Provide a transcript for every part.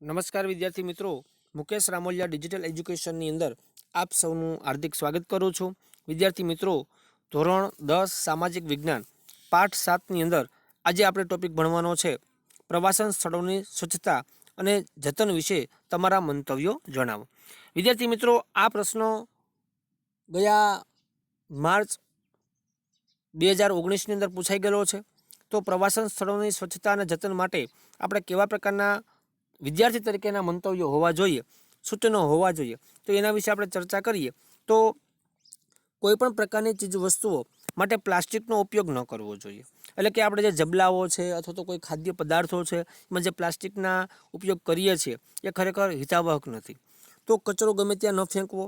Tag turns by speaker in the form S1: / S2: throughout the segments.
S1: નમસ્કાર વિદ્યાર્થી મિત્રો, મુકેશ રામોલિયા ડિજિટલ એજ્યુકેશનની અંદર આપ સૌનું હાર્દિક સ્વાગત કરું છું. વિદ્યાર્થી મિત્રો, ધોરણ 10 સામાજિક વિજ્ઞાન પાઠ 7ની અંદર આજે આપણે ટોપિક ભણવાનો છે પ્રવાસન સ્થળોની સ્વચ્છતા અને જતન વિશે તમારા મંતવ્યો જણાવો. વિદ્યાર્થી મિત્રો, આ પ્રશ્નો ગયા માર્ચ 2019ની અંદર પૂછાઈ ગયેલો છે. તો પ્રવાસન સ્થળોની સ્વચ્છતા અને જતન માટે આપણે કેવા પ્રકારના વિદ્યાર્થી તરીકેના મંતવ્યો હોવા જોઈએ, સૂચનો હોવા જોઈએ, તો એના વિશે આપણે ચર્ચા કરીએ. તો કોઈપણ પ્રકારની ચીજ વસ્તુઓ માટે પ્લાસ્ટિકનો ઉપયોગ ન કરવો જોઈએ. એટલે કે આપણે જે જબલાઓ છે અથવા તો કોઈ ખાદ્ય પદાર્થો છે એમાં જે પ્લાસ્ટિકના ઉપયોગ કરીએ છીએ એ ખરેખર હિતાવહક નથી. તો કચરો ગમે ત્યાં ન ફેંકવો,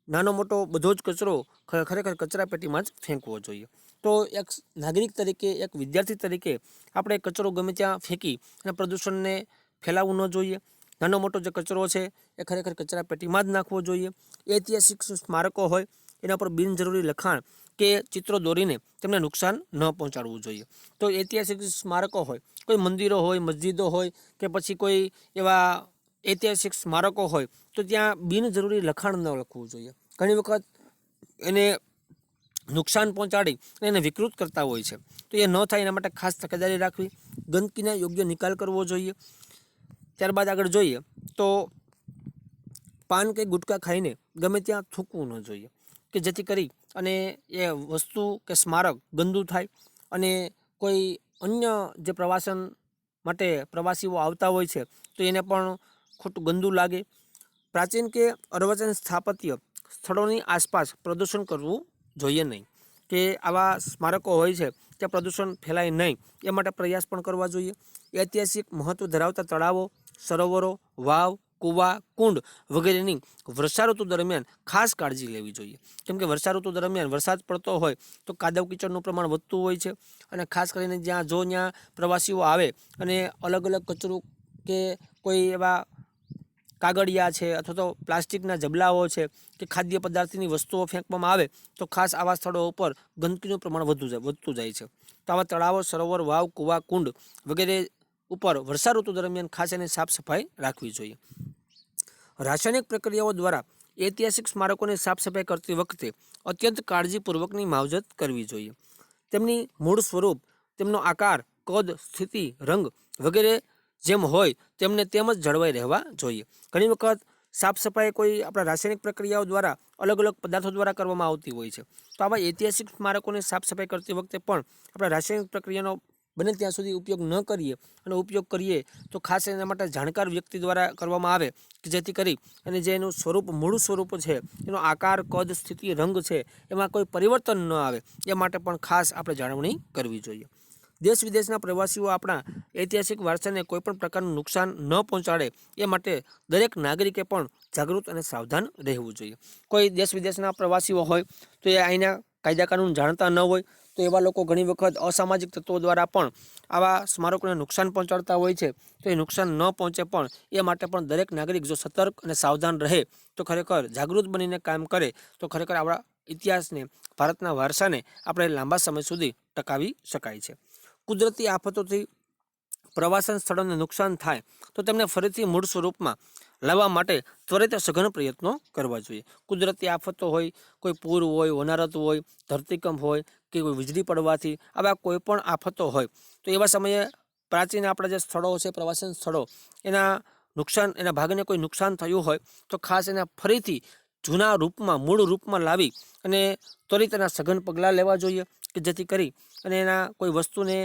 S1: નાનો મોટો બધો જ કચરો ખરેખર કચરાપેટીમાં જ ફેંકવો જોઈએ. તો એક નાગરિક તરીકે, એક વિદ્યાર્થી તરીકે આપણે કચરો ગમે ત્યાં ફેંકી અને પ્રદૂષણને ફેલાવવું ન જોઈએ. નાનો મોટો જે કચરો છે એ ખરેખર કચરાપેટીમાં જ નાખવો જોઈએ. ઐતિહાસિક સ્મારકો હોય એના પર બિનજરૂરી લખાણ કે ચિત્રો દોરીને તેમને નુકસાન ન પહોંચાડવું જોઈએ. તો ઐતિહાસિક સ્મારકો હોય, કોઈ મંદિરો હોય, મસ્જિદો હોય કે પછી કોઈ એવા ઐતિહાસિક સ્મારકો હોય તો ત્યાં બિનજરૂરી લખાણ ન લખવું જોઈએ. ઘણી વખત એને નુકસાન પહોંચાડી એને વિકૃત કરતા હોય છે. તો એ ન થાય એના માટે ખાસ તકેદારી રાખવી, ગંદકીનો યોગ્ય નિકાલ કરવો જોઈએ. ત્યારબાદ આગળ જોઈએ તો પાન કે ગુટકા ખાઈને ગમે ત્યાં થૂકવું ન જોઈએ કે જેથી કરી અને એ વસ્તુ કે સ્મારક ગંદુ થાય અને કોઈ અન્ય જે પ્રવાસન માટે પ્રવાસીઓ આવતા હોય છે તો એને પણ ખોટું ગંદુ લાગે. પ્રાચીન કે અર્વાચીન સ્થાપત્ય સ્થળોની આસપાસ પ્રદૂષણ કરવું જોઈએ નહીં, કે આવા સ્મારકો હોય છે ત્યાં પ્રદૂષણ ફેલાય નહીં એ માટે પ્રયાસ પણ કરવા જોઈએ. ઐતિહાસિક મહત્વ ધરાવતા તળાવો, સરોવરો, વાવ, કૂવા, કુંડ વગેરેની વર્ષાઋતુ દરમિયાન ખાસ કાળજી લેવી જોઈએ. કેમ કે વર્ષાઋતુ દરમિયાન વરસાદ પડતો હોય તો કાદવ કીચડનું પ્રમાણ વધતું હોય છે અને ખાસ કરીને જ્યાં પ્રવાસીઓ આવે અને અલગ અલગ કચરો કે કોઈ એવા કાગળિયા છે અથવા તો પ્લાસ્ટિકના જબલાઓ છે કે ખાદ્ય પદાર્થની વસ્તુઓ ફેંકવામાં આવે તો ખાસ આવા સ્થળો ઉપર ગંદકીનું પ્રમાણ વધતું જાય છે. તો આવા તળાવો, સરોવર, વાવ, કૂવા, કુંડ વગેરે ઉપર વર્ષાઋતુ દરમિયાન ખાસ એની સાફ સફાઈ રાખવી જોઈએ. રાસાયણિક પ્રક્રિયાઓ દ્વારા ઐતિહાસિક સ્મારકોની સાફ સફાઈ કરતી વખતે અત્યંત કાળજીપૂર્વકની માવજત કરવી જોઈએ. તેમની મૂળ સ્વરૂપ, તેમનો આકાર, કદ, સ્થિતિ, રંગ વગેરે જેમ હોય તેમને તેમ જ જળવાઈ રહેવા જોઈએ. ઘણી વખત સાફ સફાઈ કોઈ આપણા રાસાયણિક પ્રક્રિયાઓ દ્વારા અલગ અલગ પદાર્થો દ્વારા કરવામાં આવતી હોય છે. તો આવા ઐતિહાસિક સ્મારકોની સાફ સફાઈ કરતી વખતે પણ આપણે રાસાયણિક પ્રક્રિયાનો બને ત્યાં સુધી ઉપયોગ ન કરીએ અને ઉપયોગ કરીએ તો ખાસ એના માટે જાણકાર વ્યક્તિ દ્વારા કરવામાં આવે કે જેથી કરી અને જે એનું સ્વરૂપ, મૂળ સ્વરૂપ છે, એનો આકાર, કદ, સ્થિતિ, રંગ છે એમાં કોઈ પરિવર્તન ન આવે એ માટે પણ ખાસ આપણે જાળવણી કરવી જોઈએ. દેશ વિદેશના પ્રવાસીઓ આપણા ઐતિહાસિક વારસાને કોઈપણ પ્રકારનું નુકસાન ન પહોંચાડે એ માટે દરેક નાગરિકે પણ જાગૃત અને સાવધાન રહેવું જોઈએ. કોઈ દેશ વિદેશના પ્રવાસીઓ હોય તો એ અહીંના કાયદા કાનૂન જાણતા ન હોય તો એવા લોકો ઘણી વખત અસામાજિક તત્વો દ્વારા પણ આવા સ્મારકોને નુકસાન પહોંચાડતા હોય છે. તો એ નુકસાન ન પહોંચે પણ એ માટે પણ દરેક નાગરિક જો સતર્ક અને સાવધાન રહે તો ખરેખર જાગૃત બનીને કામ કરે તો ખરેખર આપણા ઇતિહાસને, ભારતના વારસાને આપણે લાંબા સમય સુધી ટકાવી શકાય છે. કુદરતી આફતોથી પ્રવાસન સ્થળોને નુકસાન થાય તો તેમને ફરીથી મૂળ સ્વરૂપમાં લાવવા માટે ત્વરિત સઘન પ્રયત્નો કરવા જોઈએ. કુદરતી આફતો હોય, કોઈ પૂર હોય, હોનારત હોય, ધરતીકંપ હોય કે કોઈ વીજળી પડવાથી આવા કોઈ પણ આફતો હોય તો એવા સમયે પ્રાચીન આપણા જે સ્થળો છે, પ્રવાસન સ્થળો, એના ભાગને કોઈ નુકસાન થયું હોય તો ખાસ એના ફરીથી જૂના રૂપમાં, મૂળ રૂપમાં લાવી અને ત્વરિત એના સઘન પગલાં લેવા જોઈએ કે જેથી કરી અને એના કોઈ વસ્તુને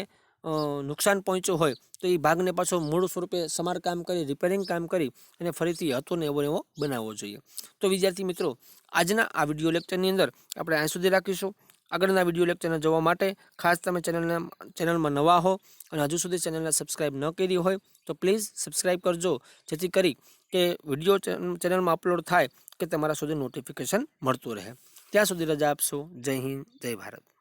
S1: નુકસાન પહોંચ્યું હોય તો એ ભાગને પાછો મૂળ સ્વરૂપે સમારકામ કરી, રિપેરિંગ કામ કરી અને ફરીથી હતો ને એવો બનાવવો જોઈએ. તો વિદ્યાર્થી મિત્રો, આજના આ વિડીયો લેક્ચરની અંદર આપણે અહીં સુધી રાખીશું. આગળના વિડીયો લેક્ચરને જોવા માટે ખાસ તમે ચેનલમાં નવા હો અને હજુ સુધી ચેનલને સબસ્ક્રાઈબ ન કરી હોય તો પ્લીઝ સબસ્ક્રાઈબ કરજો જેથી કરી કે વિડીયો ચેનલમાં અપલોડ થાય કે તમારા સુધી નોટિફિકેશન મળતું રહે. ત્યાં સુધી રજા આપશો. જય હિન્દ, જય ભારત.